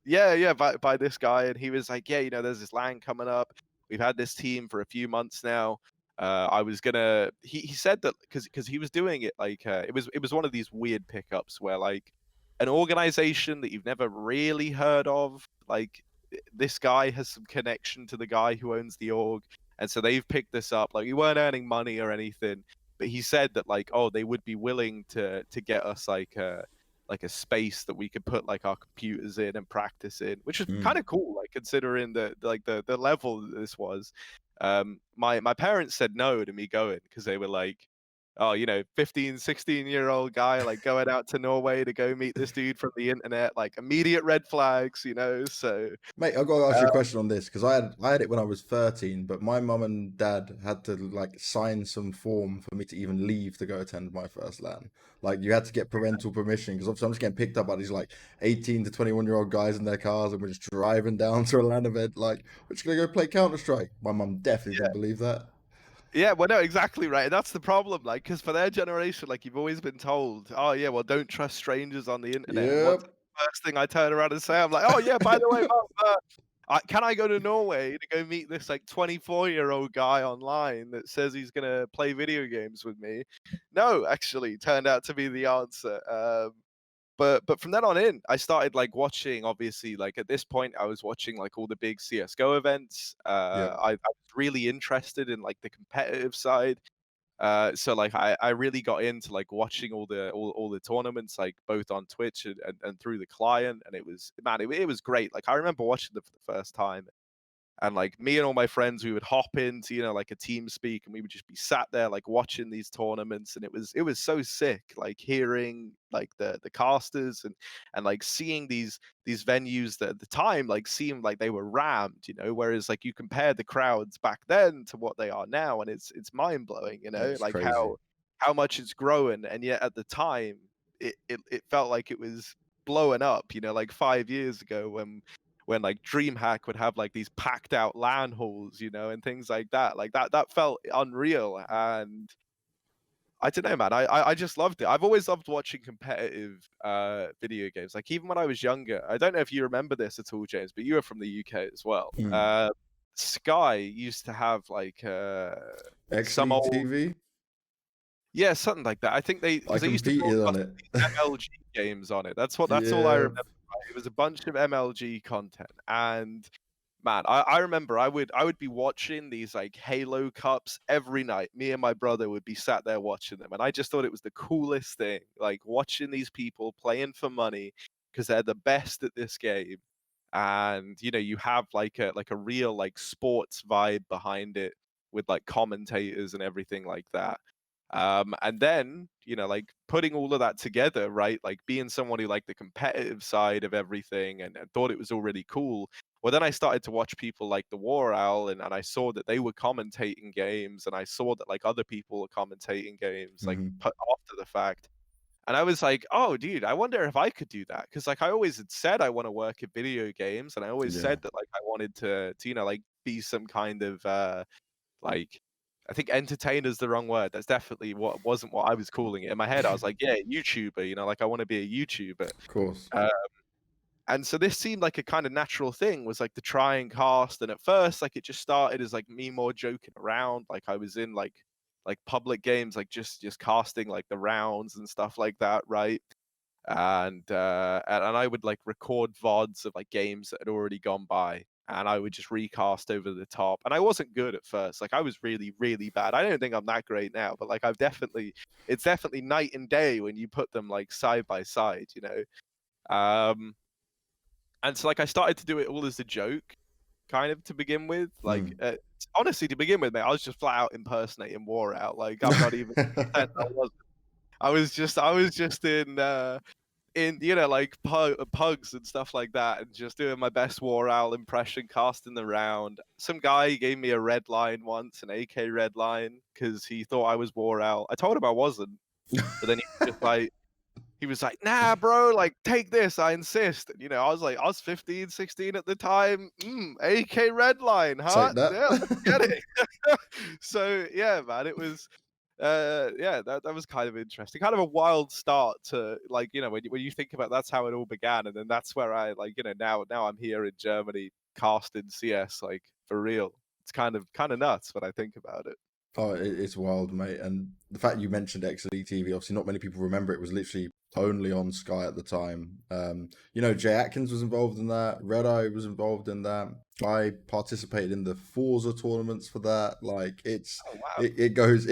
yeah, by this guy, and he was like, yeah, there's this LAN coming up. We've had this team for a few months now. I was gonna. He said that because he was doing it like it was one of these weird pickups where like an organization that you've never really heard of, like this guy has some connection to the guy who owns the org, and so they've picked this up. Like we weren't earning money or anything, but he said that like, oh, they would be willing to get us like a space that we could put like our computers in and practice in, which is kind Mm. of cool, like considering the level that this was. My parents said no to me going because they were like, oh, 15, 16-year-old guy like going out to Norway to go meet this dude from the internet, like immediate red flags. So Mate, I've got to ask you a uh, question on this because I had it when I was 13, but my mum and dad had to like sign some form for me to even leave to go attend my first LAN. Like you had to get parental permission because obviously I'm just getting picked up by these like 18 to 21-year-old guys in their cars and we're just driving down to a LAN event like we're just gonna go play Counter Strike. My mum definitely didn't believe that. yeah, well, no, exactly right. And that's the problem, like, because for their generation, like, you've always been told, oh, yeah, well, don't trust strangers on the internet. And what's the Yep. first thing I turn around and say? I'm like, oh, yeah, by the way, Mum, can I go to Norway to go meet this, like, 24-year-old guy online that says he's going to play video games with me? No, actually, turned out to be the answer. But from then on in, I started like watching. Obviously, like at this point, I was watching like all the big CS:GO events. Yep. I was really interested in like the competitive side. So like I really got into like watching all the tournaments like both on Twitch and through the client, and it was man, it was great. Like I remember watching them for the first time, and like me and all my friends, we would hop into like a team speak, and we would just be sat there like watching these tournaments, and it was so sick, like hearing like the casters and like seeing these venues that at the time like seemed like they were rammed, whereas like you compare the crowds back then to what they are now, and it's mind blowing, It's like crazy. how much it's growing, and yet at the time it felt like it was blowing up, like 5 years ago when like DreamHack would have like these packed out LAN halls, and things like that. Like that felt unreal. And I don't know, man. I just loved it. I've always loved watching competitive video games. Like even when I was younger, I don't know if you remember this at all, James, but you were from the UK as well. Mm. Sky used to have like X some League old, TV. yeah, something like that. I think I because they used to competed on broadcast it. these MLG games on it. That's all I Yeah. remember. Right? It was a bunch of MLG content, and man, I remember I would be watching these like Halo Cups every night. Me and my brother would be sat there watching them, and I just thought it was the coolest thing. Like watching these people playing for money because they're the best at this game, and you have like a real like sports vibe behind it with like commentators and everything like that. And then like putting all of that together, right, like being someone who liked the competitive side of everything and thought it was all really cool. Well, then I started to watch people like the War Owl, and I saw that they were commentating games, and I saw that like other people were commentating games like Hmm. put after the fact. And I was like, oh, dude, I wonder if I could do that. Because like I always had said I want to work in video games, and I always Yeah. said that like I wanted to like be some kind of like I think entertainer's the wrong word. That's definitely what wasn't what I was calling it. In my head, I was like, yeah, YouTuber, like I want to be a YouTuber. Of course. Uh, and so this seemed like a kind of natural thing, was like to try and cast. And at first, like it just started as like me more joking around. Like I was in like like public games, like just casting like the rounds and stuff like that, right? And I would like record VODs of like games that had already gone by, and I would just recast over the top. And I wasn't good at first. Like I was really, really bad. I don't think I'm that great now, but like it's definitely night and day when you put them like side by side, you know. And so like I started to do it all as a joke, kind of to begin with. Like Mm. honestly, to begin with, mate, I was just flat out impersonating War Out. Like I'm not even pretend I was. I was just in you know like pugs and stuff like that, and just doing my best War Owl impression, casting the round. Some guy gave me a red line once, an AK red line, because he thought I was War Owl. I told him I wasn't, but then he was like, nah, bro, like take this, I insist. And I was 15, 16 at the time. AK red line, huh? Take that. Yeah, let's get it. So yeah, man, it was yeah, that was kind of interesting. Kind of a wild start to, like, when you think about that's how it all began, and then that's where I, like, now I'm here in Germany casting CS, like, for real. It's kind of nuts when I think about it. Oh, it's wild, mate. And the fact you mentioned XLE TV, obviously not many people remember it was literally only on Sky at the time. Jay Atkins was involved in that. Red Eye was involved in that. I participated in the Forza tournaments for that. Like Oh, wow. it goes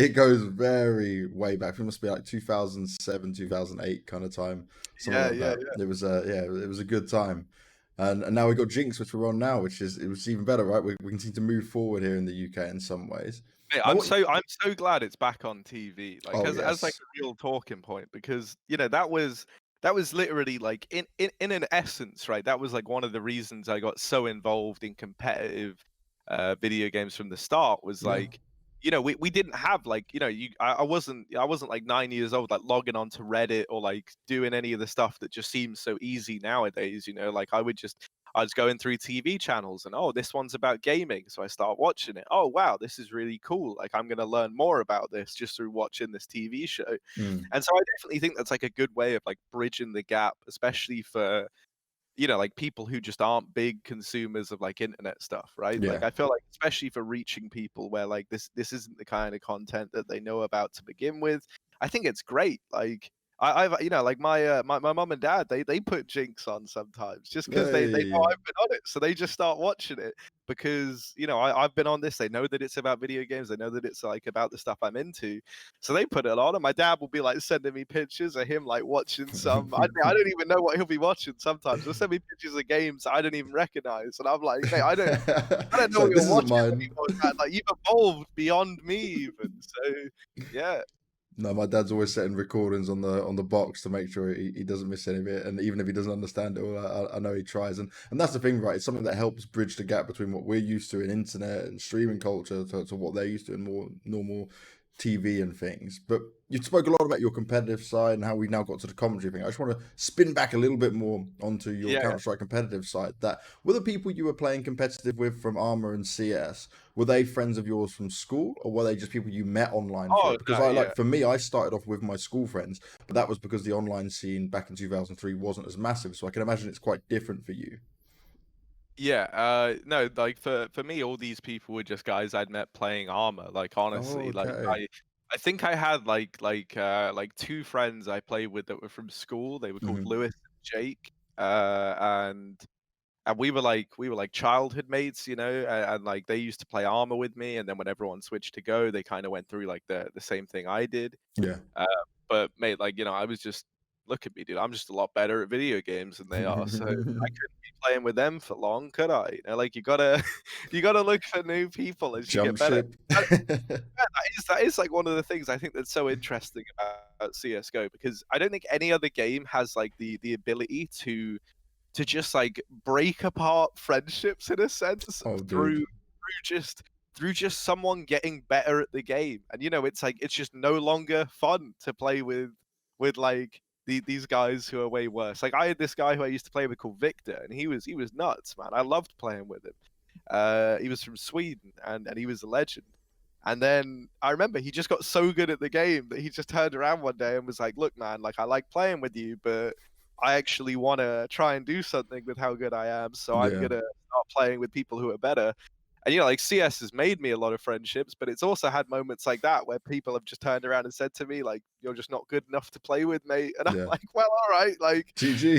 very way back. It must be like 2007, 2008 kind of time, something Yeah, like yeah, that. yeah. It was a good time. And now we got GINX, which we're on now, it was even better, right? We continue to move forward here in the UK in some ways. Mate, Now, I'm so glad it's back on TV, like, oh as like yes, a real talking point, because that was literally like in an essence, right? That was like one of the reasons I got so involved in competitive video games from the start. Was yeah. like, we didn't have like, I wasn't like 9 years old like logging on to Reddit or like doing any of the stuff that just seems so easy nowadays. Like I was going through TV channels and, oh, this one's about gaming. So I start watching it. Oh, wow, this is really cool. Like, I'm going to learn more about this just through watching this TV show. Mm, And so I definitely think that's like a good way of like bridging the gap, especially for, like people who just aren't big consumers of like internet stuff, right? yeah. Like I feel like especially for reaching people where like this isn't the kind of content that they know about to begin with. I think it's great. Like I've like my mom and dad, they put Jinx on sometimes just because they know Hey. I've been on it, so they just start watching it because I've been on this. They know that it's about video games. They know that it's like about the stuff I'm into, so they put it on. And my dad will be like sending me pictures of him like watching some. I don't even know what he'll be watching sometimes. He'll send me pictures of games I don't even recognize, and I'm like, mate, I don't know So what you're this isn't watching mine. anymore, Dad. Like you've evolved beyond me even. So yeah. No, my dad's always setting recordings on the box to make sure he doesn't miss any of it. And even if he doesn't understand it all, I know he tries. And that's the thing, right? It's something that helps bridge the gap between what we're used to in internet and streaming culture to what they're used to in more normal TV and things. But you spoke a lot about your competitive side and how we now got to the commentary thing. I just want to spin back a little bit more onto your Yeah. Counter-Strike competitive side. That were the people you were playing competitive with from Armor and CS, were they friends of yours from school, or were they just people you met online for Oh it? Because no, yeah. for me, I started off with my school friends, but that was because the online scene back in 2003 wasn't as massive. So I can imagine it's quite different for you. Yeah, no, like for me, all these people were just guys I'd met playing Armor. Like Oh, honestly, like okay. I think I had like two friends I played with that were from school. They were called Hmm. Lewis and Jake, and we were like childhood mates, and like they used to play Armor with me, and then when everyone switched to Go, they kind of went through like the same thing I did. Yeah. Uh, but mate, like I was just look at me, dude. I'm just a lot better at video games than they are, so I couldn't be playing with them for long, could I? Like you gotta you gotta look for new people as you get Jump better. ship. Yeah, that is like one of the things I think that's so interesting about CS:GO, because I don't think any other game has like the ability to just like break apart friendships in a sense Oh, through dude. through just someone getting better at the game. And it's like it's just no longer fun to play with like these guys who are way worse. Like I had this guy who I used to play with called Victor, and he was nuts, man. I loved playing with him. He was from Sweden, and he was a legend. And then I remember he just got so good at the game that he just turned around one day and was like, "Look, man, like I like playing with you, but I actually want to try and do something with how good I am. So I'm Yeah. gonna start playing with people who are better." And like CS has made me a lot of friendships, but it's also had moments like that where people have just turned around and said to me like, "You're just not good enough to play with, mate." And I'm Yeah. like, "Well, all right." Like,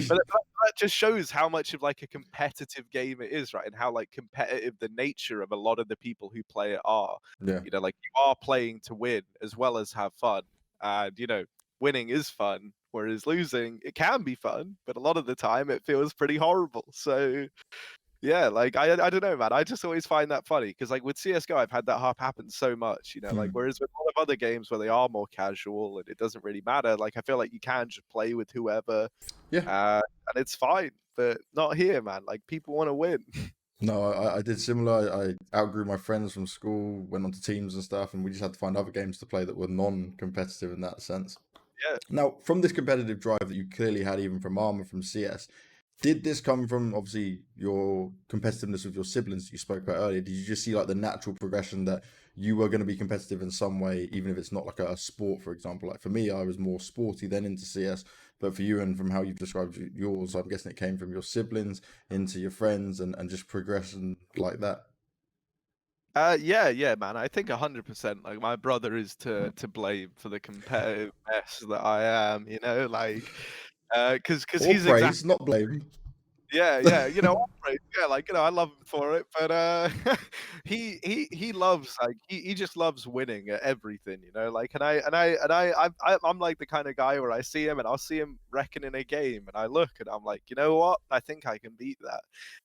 but GG. that just shows how much of like a competitive game it is, right? And how like competitive the nature of a lot of the people who play it are. Yeah. Like you are playing to win as well as have fun. And winning is fun, whereas losing, it can be fun, but a lot of the time it feels pretty horrible. So yeah, like I don't know, man. I just always find that funny because like with CS:GO, I've had that happen so much, like Hmm. whereas with a lot of other games where they are more casual and it doesn't really matter, like I feel like you can just play with whoever, Yeah. and it's fine. But not here, man. Like people want to win. No, I did similar. I outgrew my friends from school, went on to teams and stuff, and we just had to find other games to play that were non-competitive in that sense. Yeah. Now, from this competitive drive that you clearly had, even from Arma, from CS, did this come from obviously your competitiveness with your siblings that you spoke about earlier? Did you just see like the natural progression that you were going to be competitive in some way, even if it's not like a sport, for example? Like for me, I was more sporty then into CS, but for you and from how you've described yours, I'm guessing it came from your siblings into your friends and just progression like that. Yeah, man. I think 100%. Like my brother is to blame for the competitive mess that I am. Like, because Or he's exactly. praise, not blame. Yeah, Opry, yeah, like, I love him for it, but, he loves, like he just loves winning at everything, like, I'm like the kinda guy where I see him and I'll see him wrecking in a game, and I look and I'm like, "You know what? I think I can beat that."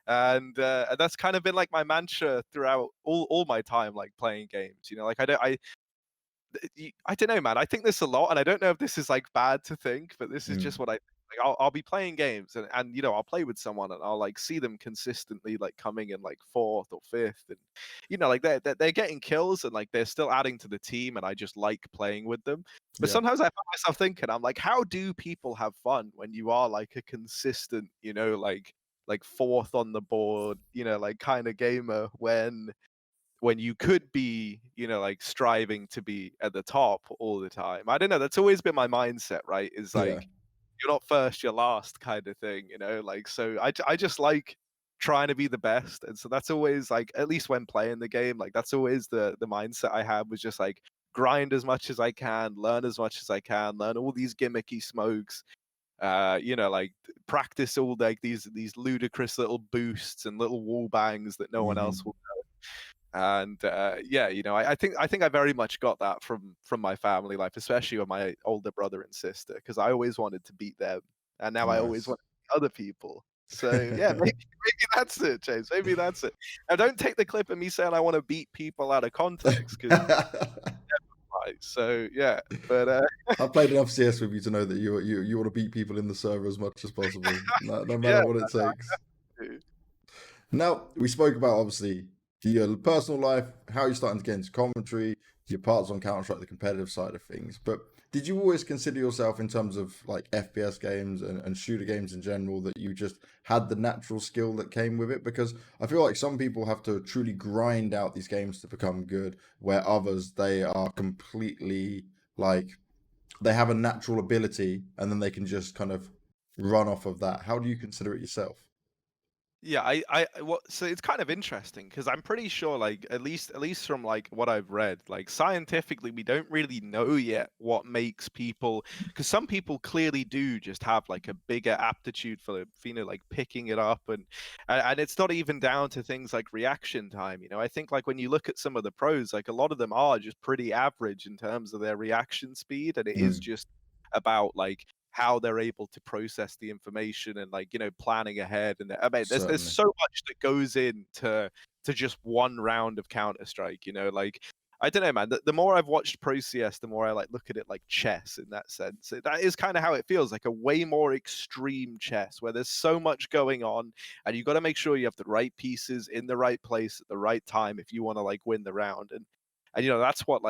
And that's kind of been, like, my mantra throughout all my time, like, playing games, like, I don't know, man. I think this a lot, and I don't know if this is like bad to think, but this is just Mm, what I think. Like. I'll be playing games, and I'll play with someone, and I'll like see them consistently like coming in like fourth or fifth, and like they're getting kills, and like they're still adding to the team, and I just like playing with them. But yeah, sometimes I find myself thinking, I'm like, how do people have fun when you are like a consistent, like fourth on the board, like kind of gamer when you could be, like striving to be at the top all the time. I don't know. That's always been my mindset, right? Is yeah, like you're not first, you're last kind of thing, like so I just like trying to be the best. And so that's always like, at least when playing the game, like that's always the mindset I had was just like grind as much as I can, learn as much as I can, learn all these gimmicky smokes. Like practice all like these ludicrous little boosts and little wall bangs that no one else hmm, will. And yeah, I think I very much got that from my family life, especially with my older brother and sister, because I always wanted to beat them, and now I always nice. want to beat other people. So yeah, maybe that's it, James. Maybe that's it. Now, don't take the clip of me saying I want to beat people out of context, because so yeah, but I've played enough CS with you to know that you want to beat people in the server as much as possible, no yeah, matter what it takes. dude. Now, we spoke about obviously your personal life, how you're starting to get into commentary, your parts on Counter Strike, the competitive side of things. But did you always consider yourself in terms of like FPS games and shooter games in general that you just had the natural skill that came with it? Because I feel like some people have to truly grind out these games to become good, where others they are completely like they have a natural ability and then they can just kind of run off of that. How do you consider it yourself? Yeah, so it's kind of interesting because I'm pretty sure, like at least from like what I've read, like scientifically, we don't really know yet what makes people. Because some people clearly do just have like a bigger aptitude for like picking it up, and it's not even down to things like reaction time. I think like when you look at some of the pros, like a lot of them are just pretty average in terms of their reaction speed, and it is Mm, just about like how they're able to process the information and like planning ahead. And I mean there's certainly. so much that goes into just one round of Counter Strike. Like I don't know, man. The more I've watched Pro CS, the more I like look at it like chess in that sense. That is kind of how it feels, like a way more extreme chess where there's so much going on, and you got to make sure you have the right pieces in the right place at the right time if you want to like win the round. And that's what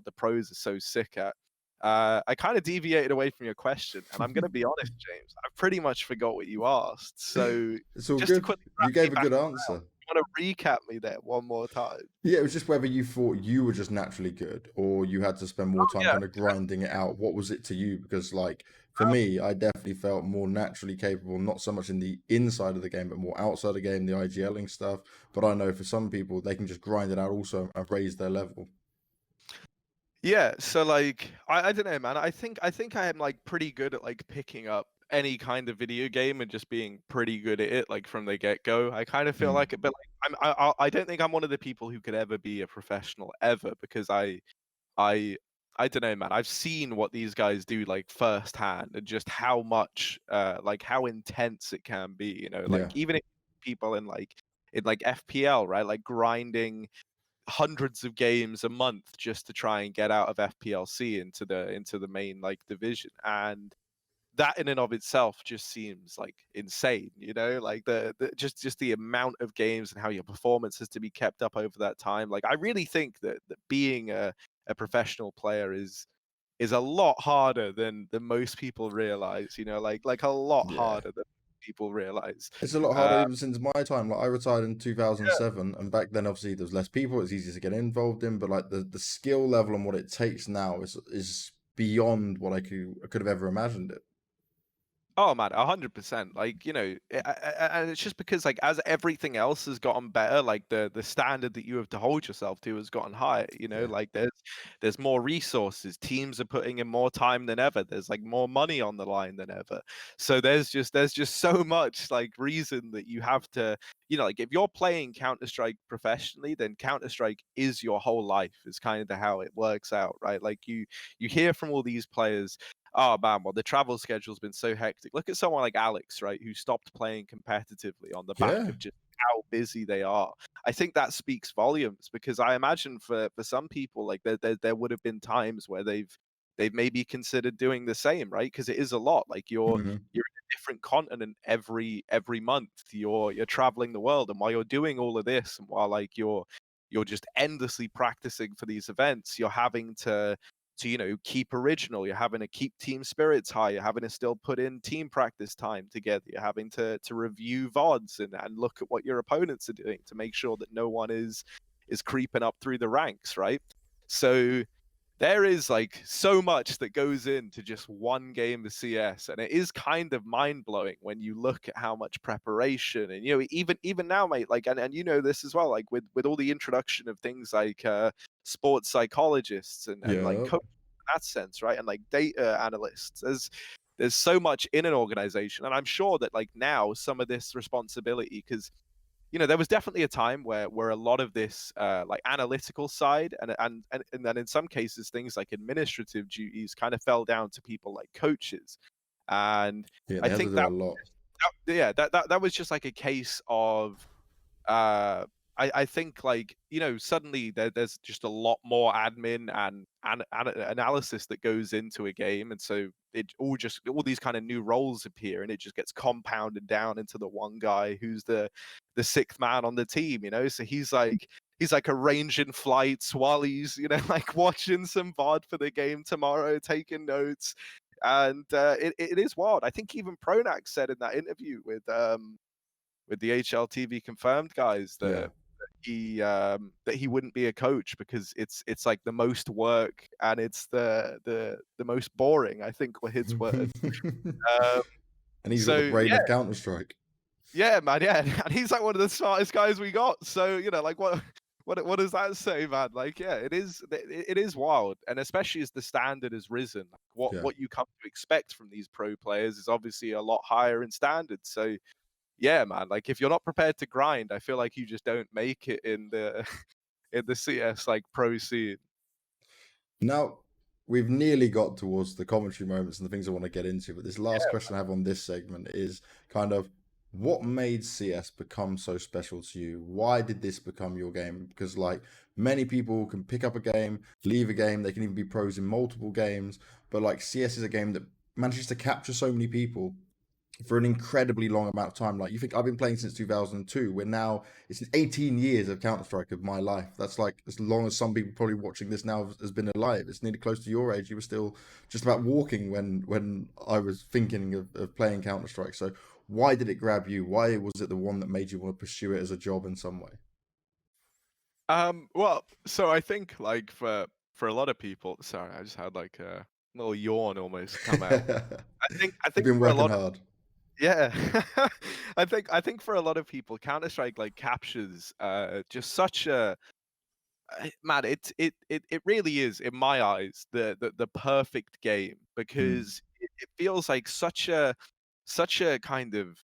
the pros are so sick at. I kind of deviated away from your question, and I'm going to be honest, James. I pretty much forgot what you asked. So It's all just to good. quickly wrap You me gave a back good around, answer. you want to recap me there one more time? Yeah, it was just whether you thought you were just naturally good or you had to spend more time Yeah, kind of grinding it out. What was it to you? Because, like, for me, I definitely felt more naturally capable, not so much in the inside of the game, but more outside the game, the IGLing stuff. But I know for some people, they can just grind it out also and raise their level. Yeah, so like I don't know, man. I think I am like pretty good at like picking up any kind of video game and just being pretty good at it like from the get-go. I kind of feel Mm. like it, but like I don't think I'm one of the people who could ever be a professional ever because I I don't know, man. I've seen what these guys do like firsthand and just how much like how intense it can be, you know, Yeah. like even if people in like FPL, right? Like grinding hundreds of games a month just to try and get out of FPLC into the main like division. And that in and of itself just seems like insane, you know, like the just the amount of games and how your performance has to be kept up over that time. Like I really think that being a professional player is a lot harder than most people realize, you know, like a lot Yeah. harder than people realize. It's a lot harder Uh, even since my time. Like I retired in 2007, and back then obviously there's less people. It's easier to get involved in, but like the skill level and what it takes now is beyond what I could have ever imagined it. Oh man, 100%. Like, you know, and it's just because like as everything else has gotten better, like the standard that you have to hold yourself to has gotten higher, you know, Yeah. like there's more resources, teams are putting in more time than ever. There's like more money on the line than ever. So there's just so much like reason that you have to, you know, like if you're playing Counter-Strike professionally, then Counter-Strike is your whole life, is kind of how it works out, right? Like you hear from all these players, oh man, well the travel schedule's been so hectic. Look at someone like Alex, right, who stopped playing competitively on the back Yeah. of just how busy they are. I think that speaks volumes because I imagine for some people, like there would have been times where they've maybe considered doing the same, right? Because it is a lot. Like Hmm. you're in a different continent every month. You're traveling the world, and while you're doing all of this, and while like you're just endlessly practicing for these events, you're having to you know keep original, you're having to keep team spirits high, you're having to still put in team practice time together, you're having to review vods and look at what your opponents are doing to make sure that no one is creeping up through the ranks, right? So there is like so much that goes into just one game of CS, and it is kind of mind blowing when you look at how much preparation and you know even now, mate. Like and you know this as well. Like with all the introduction of things like sports psychologists and like Yeah. coach in that sense, right? And like data analysts. There's so much in an organization, and I'm sure that like now some of this responsibility because you know, there was definitely a time where a lot of this like analytical side and then in some cases things like administrative duties kind of fell down to people like coaches. And Yeah. I They had to think do a lot. yeah, that was just like a case of uh I think like you know suddenly there's just a lot more admin and analysis that goes into a game, and so it all these kind of new roles appear, and it just gets compounded down into the one guy who's the sixth man on the team, you know. So he's like arranging flights while he's you know like watching some VOD for the game tomorrow, taking notes, and it is wild. I think even Pronax said in that interview with the HLTV confirmed guys Yeah. that he wouldn't be a coach because it's like the most work and it's the most boring, I think were his words. Um, And he's got the so brain yeah, of Counter Strike. yeah, man, yeah, and he's like one of the smartest guys we got. So you know, like what does that say, man? Like, yeah, it is wild, and especially as the standard has risen, like, Yeah. what you come to expect from these pro players is obviously a lot higher in standard. So yeah, man, like if you're not prepared to grind, I feel like you just don't make it in the in the CS like pro scene. Now, we've nearly got towards the commentary moments and the things I want to get into, but this last Yeah. question I have on this segment is kind of what made CS become so special to you? Why did this become your game? Because, like, many people can pick up a game, leave a game, they can even be pros in multiple games, but like, CS is a game that manages to capture so many people for an incredibly long amount of time. Like you think I've been playing since 2002. We're now it's 18 years of Counter Strike of my life. That's like as long as some people probably watching this now has been alive. It's nearly close to your age. You were still just about walking when I was thinking of playing Counter Strike. So why did it grab you? Why was it the one that made you want to pursue it as a job in some way? Well, so I think like for a lot of people, sorry, I just had like a little yawn almost come out. I You've think been for a working lot of hard. yeah. I think for a lot of people, Counter-Strike, like, captures, just such a man, it really is, in my eyes, the perfect game Mm. because it feels like such a kind of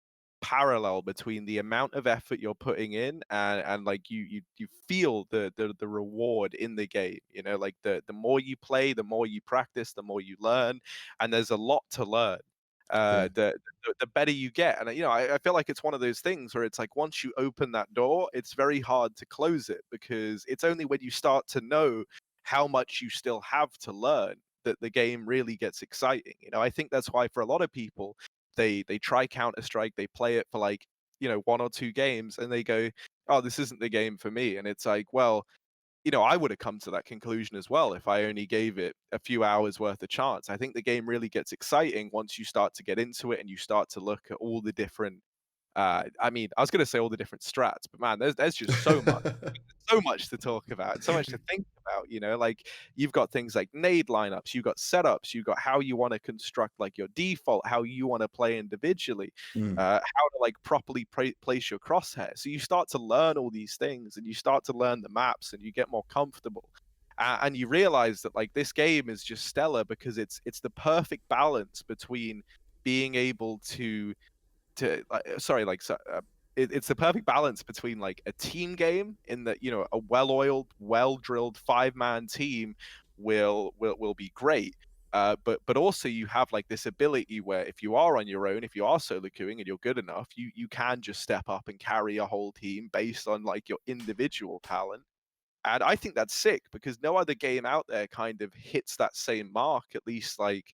parallel between the amount of effort you're putting in and like you feel the reward in the game. You know, like the more you play, the more you practice, the more you learn, and there's a lot to learn. Yeah. The better you get, and I feel like it's one of those things where it's like once you open that door, it's very hard to close it because it's only when you start to know how much you still have to learn that the game really gets exciting. I think that's why for a lot of people they try Counter Strike, they play it for like 1 or 2 games, and they go, "Oh, this isn't the game for me." And it's like, well, I would have come to that conclusion as well if I only gave it a few hours worth of chance. I think the game really gets exciting once you start to get into it and you start to look at all the different I mean, I was gonna say all the different strats, but man, there's just so much to talk about, so much to think about, like you've got things like nade lineups, you've got setups, you've got how you want to construct like your default, how you want to play individually, Mm. how to like properly place your crosshair. So you start to learn all these things and you start to learn the maps and you get more comfortable. And you realize that like this game is just stellar because it's the perfect balance between being able to like sorry like so, it's the perfect balance between like a team game in that a well-oiled, well-drilled 5-man team will be great, but also you have like this ability where if you are on your own, if you are solo queuing and you're good enough, you can just step up and carry a whole team based on like your individual talent. And I think that's sick because no other game out there kind of hits that same mark, at least like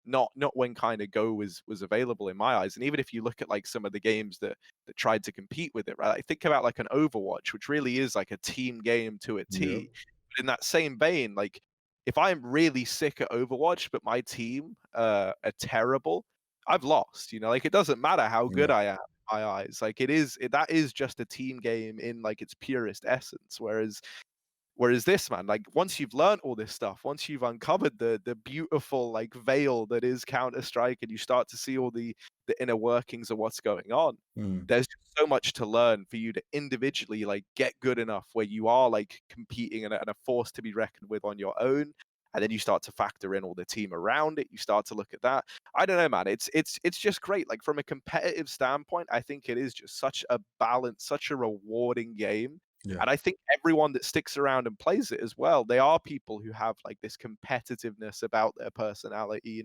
not when kind of Go was available in my eyes. And even if you look at like some of the games that tried to compete with it, right? I think about like an Overwatch, which really is like a team game to a Yep. T. But in that same vein, like if I'm really sick at Overwatch, but my team are terrible, I've lost. Like it doesn't matter how good Yeah. I am in my eyes. Like that is just a team game in like its purest essence. Whereas this, man, like once you've learned all this stuff, once you've uncovered the beautiful like veil that is Counter Strike, and you start to see all the inner workings of what's going on, Mm. there's just so much to learn for you to individually like get good enough where you are like competing and a force to be reckoned with on your own. And then you start to factor in all the team around it. You start to look at that. I don't know, man. It's just great. Like from a competitive standpoint, I think it is just such a balanced, such a rewarding game. Yeah. And I think everyone that sticks around and plays it as well, they are people who have like this competitiveness about their personality.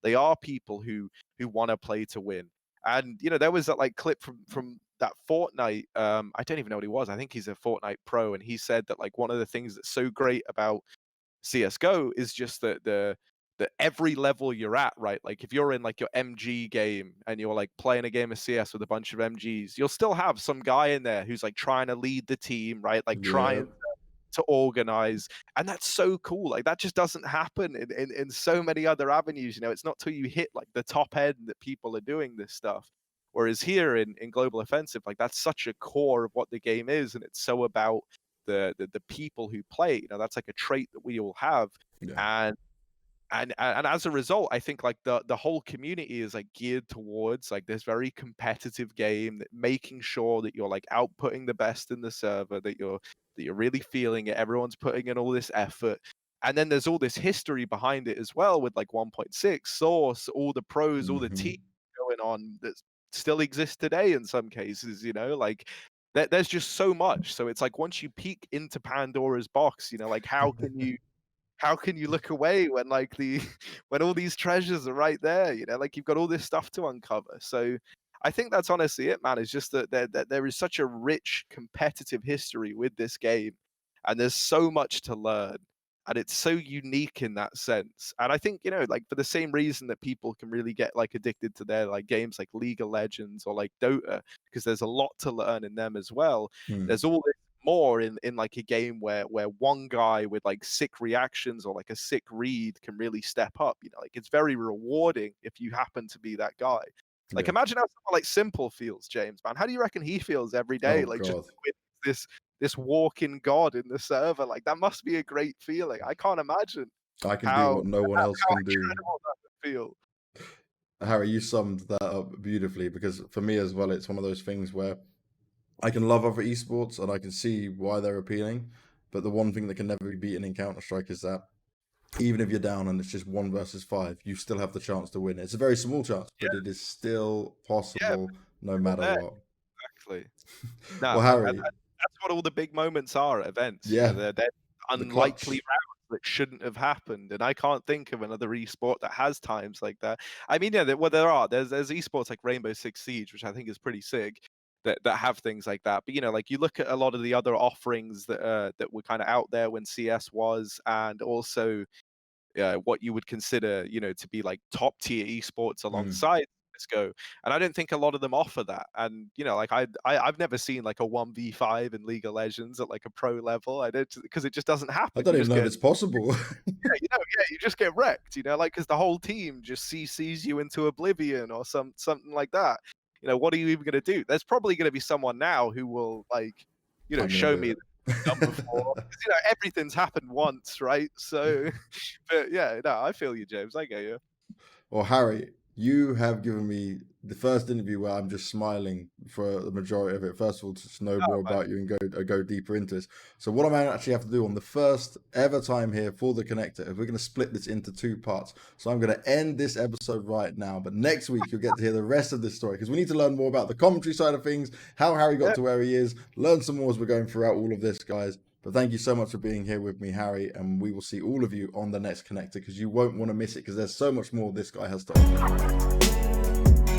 They are people who want to play to win. And there was that like clip from that Fortnite. I don't even know what he was. I think he's a Fortnite pro, and he said that like one of the things that's so great about CS:GO is just that every level you're at, right? Like if you're in like your MG game and you're like playing a game of CS with a bunch of MGs, you'll still have some guy in there who's like trying to lead the team, right? Like trying Yep. to organize. And that's so cool. Like that just doesn't happen in so many other avenues. It's not till you hit like the top end that people are doing this stuff. Whereas here in Global Offensive, like that's such a core of what the game is, and it's so about the people who play. That's like a trait that we all have. Yeah. And as a result, I think like the whole community is like geared towards like this very competitive game, that making sure that you're like outputting the best in the server, that you're really feeling it, everyone's putting in all this effort. And then there's all this history behind it as well, with like 1.6 source, all the pros, all the teams Hmm. going on that still exist today in some cases. Like there's just so much. So it's like once you peek into Pandora's box, like how can you look away when like when all these treasures are right there? Like you've got all this stuff to uncover. So I think that's honestly it, man. It's just that there is such a rich competitive history with this game, and there's so much to learn, and it's so unique in that sense. And I think like for the same reason that people can really get like addicted to their like games like League of Legends or like Dota, because there's a lot to learn in them as well. Mm. There's all this more in like a game where one guy with like sick reactions or like a sick read can really step up. Like it's very rewarding if you happen to be that guy. Like Yeah. imagine how someone like Simple feels, James, man. How do you reckon he feels every day? Oh Like just God. with this walking god in the server. Like that must be a great feeling. I can't imagine. I can do How what no one else how can do. incredible that would feel. Harry, you summed that up beautifully because for me as well, it's one of those things where I can love other esports and I can see why they're appealing. But the one thing that can never be beaten in Counter Strike is that even if you're down and it's just 1 versus 5, you still have the chance to win. It's a very small chance, Yeah, but it is still yeah, possible no people matter there, what. exactly. No, Well, and Harry, that's what all the big moments are at events. You know, yeah, they're the unlikely clutch. rounds that shouldn't have happened, and I can't think of another esport that has times like that. I mean, yeah, well, there are. There's esports like Rainbow Six Siege, which I think is pretty sick, that have things like that. But you know, like you look at a lot of the other offerings that were kind of out there when CS was, and also what you would consider, you know, to be like top tier esports Mm. alongside Go. And I don't think a lot of them offer that. And you know, like I've never seen like a 1v5 in League of Legends at like a pro level. I don't, because it just doesn't I happen. don't You even just know if get, it's possible. yeah, you know, yeah, you just get wrecked. You know, like because the whole team just CCs you into oblivion or something like that. You know, what are you even going to do? There's probably going to be someone now who will like, you know, I'm gonna show do me it. that it's done before. 'Cause, you know, everything's happened once, right? So, but yeah, no, I feel you, James. I get you. Well, Harry, you have given me the first interview where I'm just smiling for the majority of it. First of all, to know Oh, more man. about you and go deeper into this. So, what I might actually have to do on the first ever time here for the connector is we're going to split this into 2 parts. So, I'm going to end this episode right now, but next week you'll get to hear the rest of this story because we need to learn more about the commentary side of things, how Harry got Yeah, to where he is, learn some more as we're going throughout all of this, guys. But thank you so much for being here with me, Harry, and we will see all of you on the next connector because you won't want to miss it because there's so much more this guy has to offer.